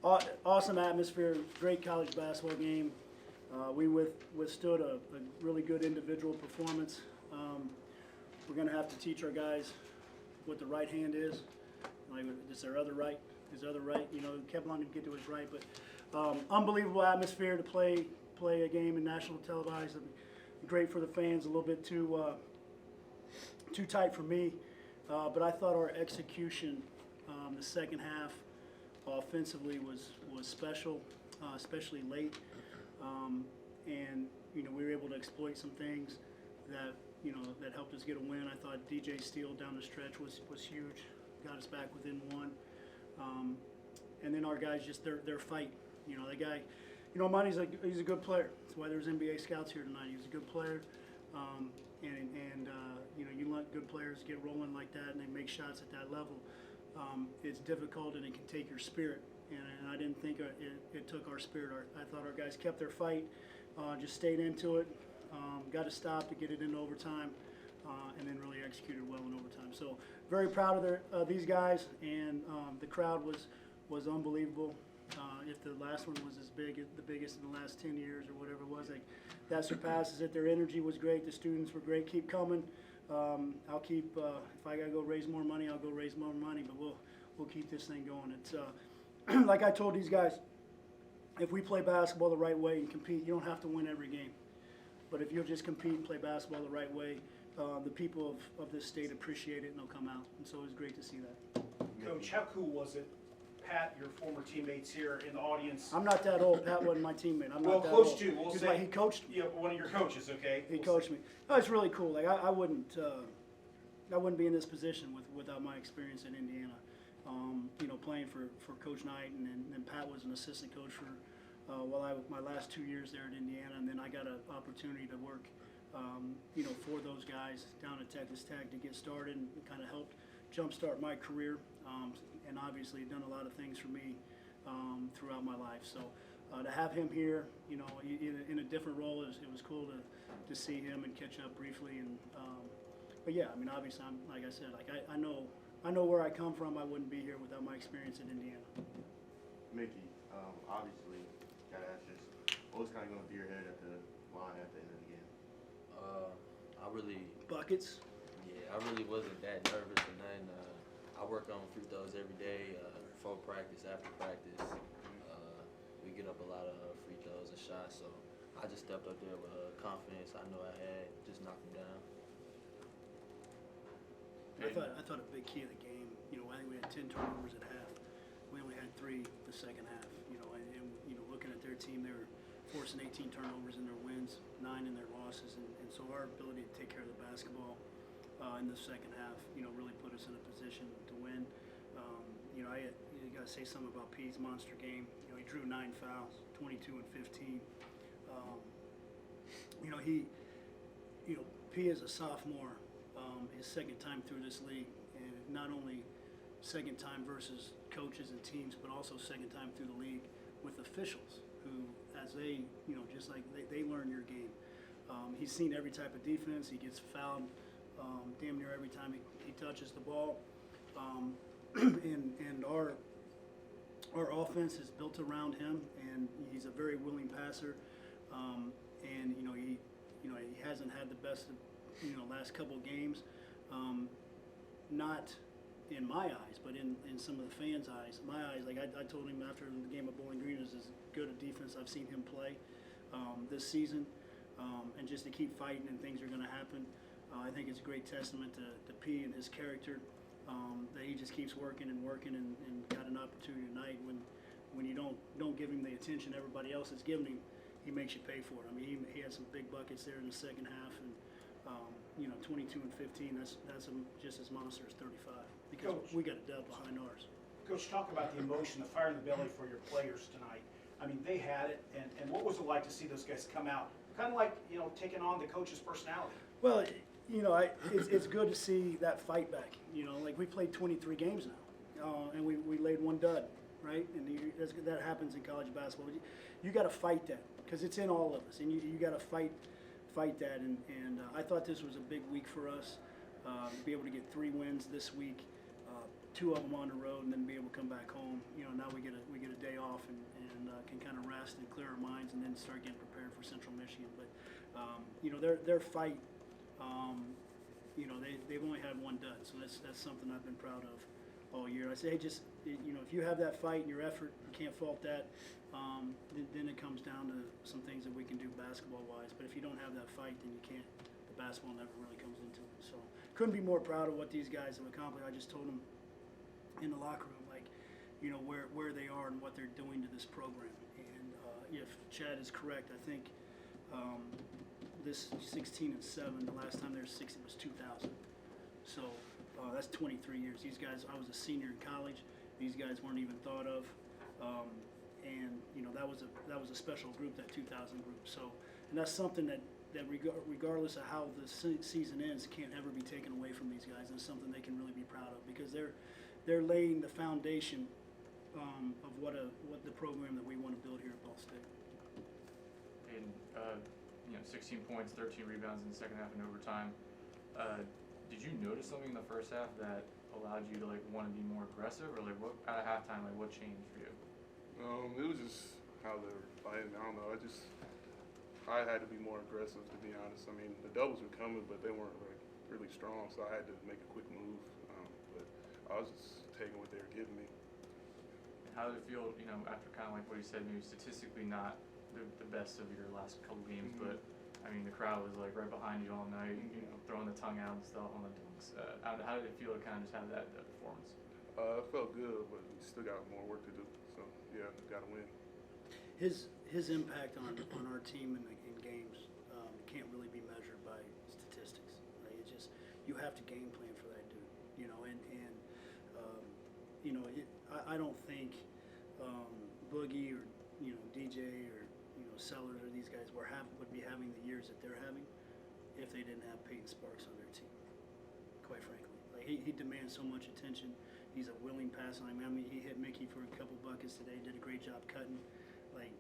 Awesome atmosphere, great college basketball game. We withstood a really good individual performance. We're going to have to teach our guys what the right hand is. Like, is there other right? His other right? You know, kept wanting to get to his right, but unbelievable atmosphere to play a game in national televised. Great for the fans. A little bit too tight for me, but I thought our execution, the second half, offensively was special, especially late, and we were able to exploit some things that helped us get a win. I thought DJ Steele down the stretch was huge, got us back within one, and then our guys just their fight. That guy, Monty's he's a good player. That's why there's NBA scouts here tonight. He's a good player, and you let good players get rolling like that and they make shots at that level. It's difficult and it can take your spirit, and I didn't think it took our spirit. I thought our guys kept their fight, just stayed into it, got a stop to get it into overtime, and then really executed well in overtime. So very proud of these guys, and the crowd was unbelievable. If the last one was the biggest in the last 10 years or whatever it was, that surpasses it. Their energy was great. The students were great. Keep coming. I'll keep. If I gotta go raise more money, I'll go raise more money. But we'll keep this thing going. It's like I told these guys, if we play basketball the right way and compete, you don't have to win every game. But if you'll just compete and play basketball the right way, the people of this state appreciate it and they'll come out. And so it was great to see that. Coach, how cool was it? Pat, your former teammates here in the audience. I'm not that old. Pat wasn't my teammate. I'm well, not that close old. to. We'll He's say like, he coached me. Yeah, one of your coaches. Okay. He coached me. No, it's really cool. Like I wouldn't be in this position without my experience in Indiana. Playing for Coach Knight, and then Pat was an assistant coach for my last 2 years there at Indiana, and then I got an opportunity to work, for those guys down at Texas Tech to get started and kind of helped jumpstart my career, and obviously done a lot of things for me throughout my life. So to have him here, in a different role, it was cool to see him and catch up briefly. And but yeah, I mean, obviously, like I said, I know where I come from. I wouldn't be here without my experience in Indiana. Mickey, obviously, gotta ask this. What was kind of going through your head at the line at the end of the game? Buckets. Yeah, I really wasn't that nervous or nothing. I work on free throws every day, before practice, after practice. We get up a lot of free throws and shots, so I just stepped up there with confidence I know I had, just knocked them down. I thought a big key of the game, I think we had 10 turnovers at half. We only had 3 the second half, and looking at their team, they were forcing 18 turnovers in their wins, 9 in their losses, and so our ability to take care of the basketball in the second half, really put us in a position to win. You got to say something about P's monster game. He drew 9 fouls, 22 and 15. P is a sophomore. His second time through this league, and not only second time versus coaches and teams, but also second time through the league with officials who, as they, just like they learn your game. He's seen every type of defense. He gets fouled damn near every time he touches the ball, and our offense is built around him, and he's a very willing passer, and he hasn't had the best of, last couple of games, not in my eyes, but in some of the fans' eyes. My eyes, like I told him after the game of Bowling Green, is as good a defense I've seen him play this season, and just to keep fighting and things are going to happen. I think it's a great testament to P and his character, that he just keeps working and got an opportunity tonight when you don't give him the attention everybody else is giving him, he makes you pay for it. I mean, he had some big buckets there in the second half, and 22 and 15. That's just as monster as 35 because Coach, we got a dub behind ours. Coach, talk about the emotion, the fire in the belly for your players tonight. I mean, they had it, and what was it like to see those guys come out? Kind of like, taking on the coach's personality. Well, it's good to see that fight back. Like we played 23 games now, and we laid one dud, right? And that happens in college basketball. You got to fight that because it's in all of us, and you got to fight that. And I thought this was a big week for us, to be able to get 3 wins this week, 2 of them on the road, and then be able to come back home. Now we get a day off fast and clear our minds, and then start getting prepared for Central Michigan. But you know, their fight. You know, they've only had one dud, so that's something I've been proud of all year. I say, hey, just, you know, if you have that fight and your effort, you can't fault that. Then it comes down to some things that we can do basketball-wise. But if you don't have that fight, then you can't. The basketball never really comes into it. So couldn't be more proud of what these guys have accomplished. I just told them in the locker room, like, you know, where they are and what they're doing to this program. And if Chad is correct, I think this 16-7. The last time they were 60 was 2000. So that's 23 years. These guys, I was a senior in college. These guys weren't even thought of. And you know, that was a special group, that 2000 group. So, and that's something that regardless of how the season ends, can't ever be taken away from these guys. And it's something they can really be proud of, because they're laying the foundation of what the program that we want to build here at Ball State. And you know, 16 points, 13 rebounds in the second half and overtime. Did you notice something in the first half that allowed you to like want to be more aggressive, or like what at halftime, like what changed for you? It was just how they were playing. I don't know. I had to be more aggressive, to be honest. I mean, the doubles were coming, but they weren't like really strong, so I had to make a quick move. But I was just taking what they were giving me. And how did it feel, you know, after kind of like what you said, maybe statistically not the best of your last couple games, but I mean, the crowd was like right behind you all night, you know, throwing the tongue out and stuff on the dunks. How did it feel to kind of just have that performance? It felt good, but we still got more work to do. So yeah, got to win. His impact on our team in games can't really be measured by statistics. Right? It's just, you have to game plan for that dude. You know, and you know, I don't think Boogie or, you know, DJ or, you know, Sellers or these guys would be having the years that they're having if they didn't have Peyton Sparks on their team. Quite frankly, like he demands so much attention. He's a willing passer. I mean, he hit Mickey for a couple buckets today. Did a great job cutting. Like,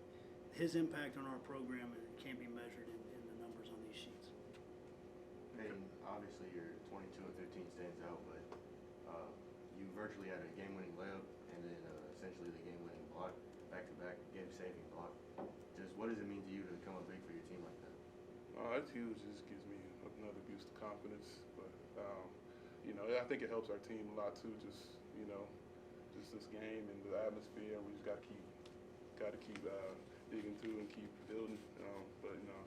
his impact on our program can't be measured in the numbers on these sheets. Peyton, obviously your 22 and 15 stands out, but you virtually had a game-winning layup and then essentially the game-winning block, back-to-back game-saving block. Just what does it mean to you to come up big for your team like that? It's huge. It just gives me another boost of confidence. But you know, I think it helps our team a lot too. Just, you know, just this game and the atmosphere. We just got to keep digging through and keep building. But you know,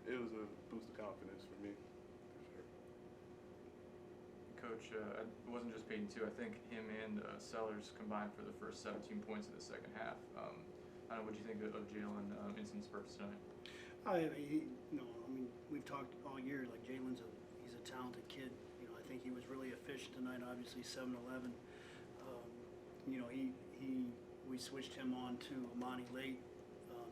it was a boost of confidence for me, for sure. Coach, it wasn't just Peyton too. I think him and Sellers combined for the first 17 points of the second half. I don't know, what do you think of Jalen in some spurts tonight? I mean, we've talked all year. Like, he's a talented kid. You know, I think he was really efficient tonight. Obviously, 7-11. You know, we switched him on to Amani late,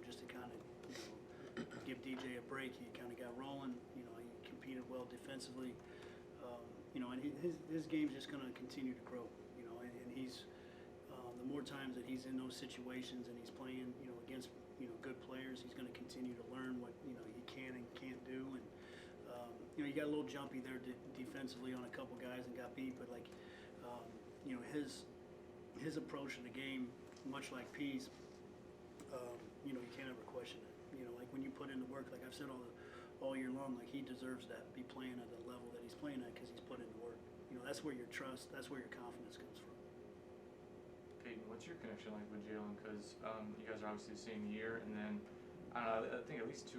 just to kind of, you know, give DJ a break. He kind of got rolling. You know, he competed well defensively. You know, and his game's just going to continue to grow. You know, and he's the more times that he's in those situations and he's playing, you know, against, you know, good players, he's going to continue to learn what, you know, he can and can't do. And you know, he got a little jumpy there defensively on a couple guys and got beat, but like, you know, his approach to the game, much like P's, you know, you can't ever question it. You know, like when you put in the work, like I've said all year long, like he deserves that, be playing at the level that he's playing at because he's put in the work. You know, that's where your trust, that's where your confidence comes from. Peyton, what's your connection like with Jalen? Because you guys are obviously the same year, and then I don't know, I think at least 2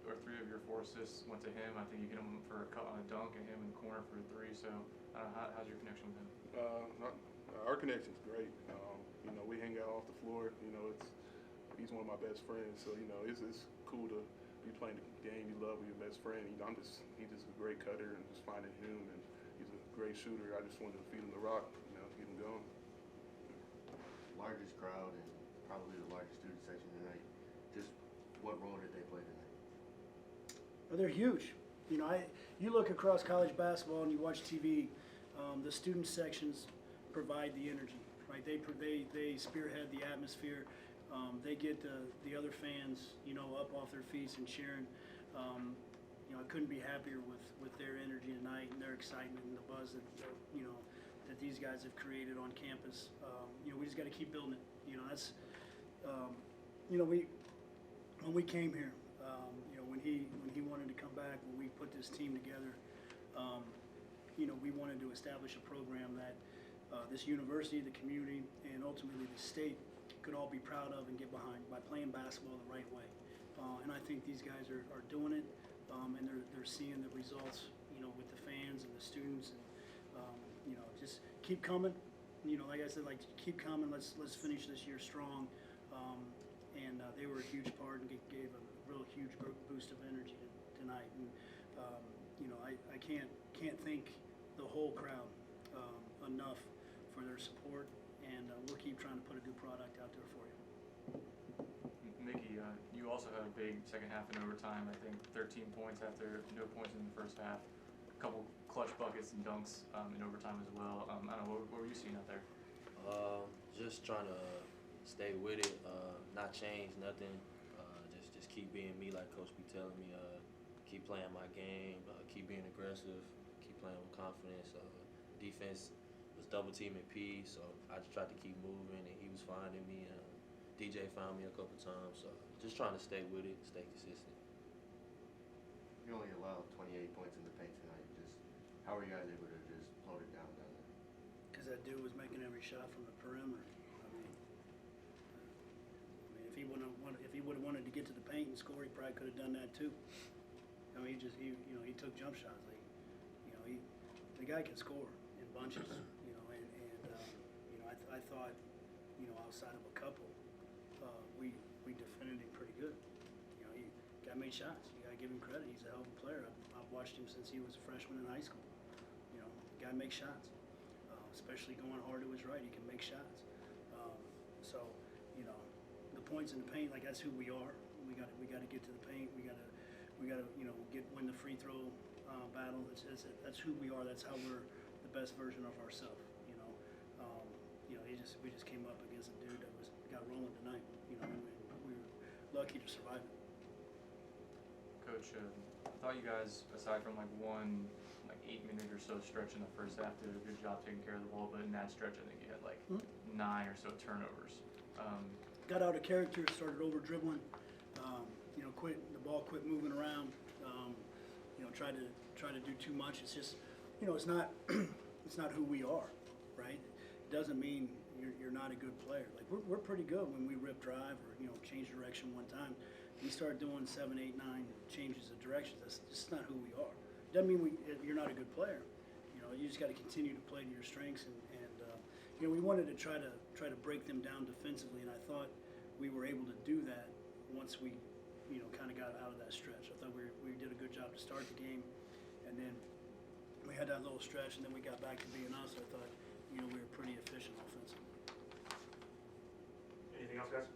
or 3 of your 4 assists went to him. I think you hit him for a cut on a dunk and him in the corner for a 3. So how's your connection with him? Our connection's great. You know, we hang out off the floor. You know, he's one of my best friends. So you know, it's cool to be playing the game you love with your best friend. You know, he's just a great cutter, and just finding him, and he's a great shooter. I just wanted to feed him the rock, you know, get him going. Largest crowd and probably the largest student section tonight. Just what role did they play tonight? Well, they're huge. You know, you look across college basketball and you watch TV. The student sections provide the energy, right? They spearhead the atmosphere. They get the other fans, you know, up off their feet and cheering. You know, I couldn't be happier with their energy tonight and their excitement and the buzz that you know, that these guys have created on campus. You know, we just got to keep building it. You know, that's you know, when we came here, you know, when he wanted to come back, when we put this team together, you know, we wanted to establish a program that this university, the community, and ultimately the state could all be proud of and get behind by playing basketball the right way. And I think these guys are doing it, and they're seeing the results, you know, with the fans and the students, and you know, just keep coming. You know, like I said, like keep coming. Let's finish this year strong. And they were a huge part and gave a real huge boost of energy tonight. And you know, I can't thank the whole crowd enough for their support, and we'll keep trying to put a good product out there for you. Mickey, you also had a big second half in overtime. I think 13 points after no points in the first half. A couple clutch buckets and dunks in overtime as well. I don't know, what were you seeing out there? Just trying to stay with it, not change nothing. Just keep being me, like Coach be telling me. Keep playing my game, keep being aggressive, keep playing with confidence. Defense was double teaming P, so I just tried to keep moving, and he was finding me. DJ found me a couple times, so just trying to stay with it, stay consistent. You only allowed 28 points in the paint tonight. Just how were you guys able to just float it down there? Because that dude was making every shot from the perimeter. I mean, if he would have wanted to get to the paint and score, he probably could have done that too. I mean, you know, he took jump shots. Like, you know, the guy can score in bunches. You know, and you know, I thought, you know, outside of a couple, we defended him pretty good. You know, he guy made shots. You gotta give him credit. He's a hell of a player. I've watched him since he was a freshman in high school. You know, guy makes shots. Especially going hard to his right, he can make shots. So, you know, the points in the paint, like that's who we are. We got to get to the paint. We got to you know win the free throw battle. That's who we are. That's how we're the best version of ourselves. You know, we just came up against a dude that got rolling tonight. You know, and we were lucky to survive it. Coach, I thought you guys, aside from like one 8-minute or so stretch in the first half, did a good job taking care of the ball, but in that stretch I think you had like 9 or so turnovers. Got out of character, started over dribbling. You know, the ball quit moving around. You know, tried to do too much. It's just, you know, it's not it's not who we are, right? It doesn't mean you're not a good player. Like we're pretty good when we rip drive or, you know, change direction one time. You start doing 7, 8, 9 changes of directions. That's just not who we are. Doesn't mean you're not a good player. You know, you just got to continue to play to your strengths, and you know, we wanted to try to break them down defensively, and I thought we were able to do that once we, you know, kind of got out of that stretch. I thought we did a good job to start the game, and then we had that little stretch, and then we got back to being us. I thought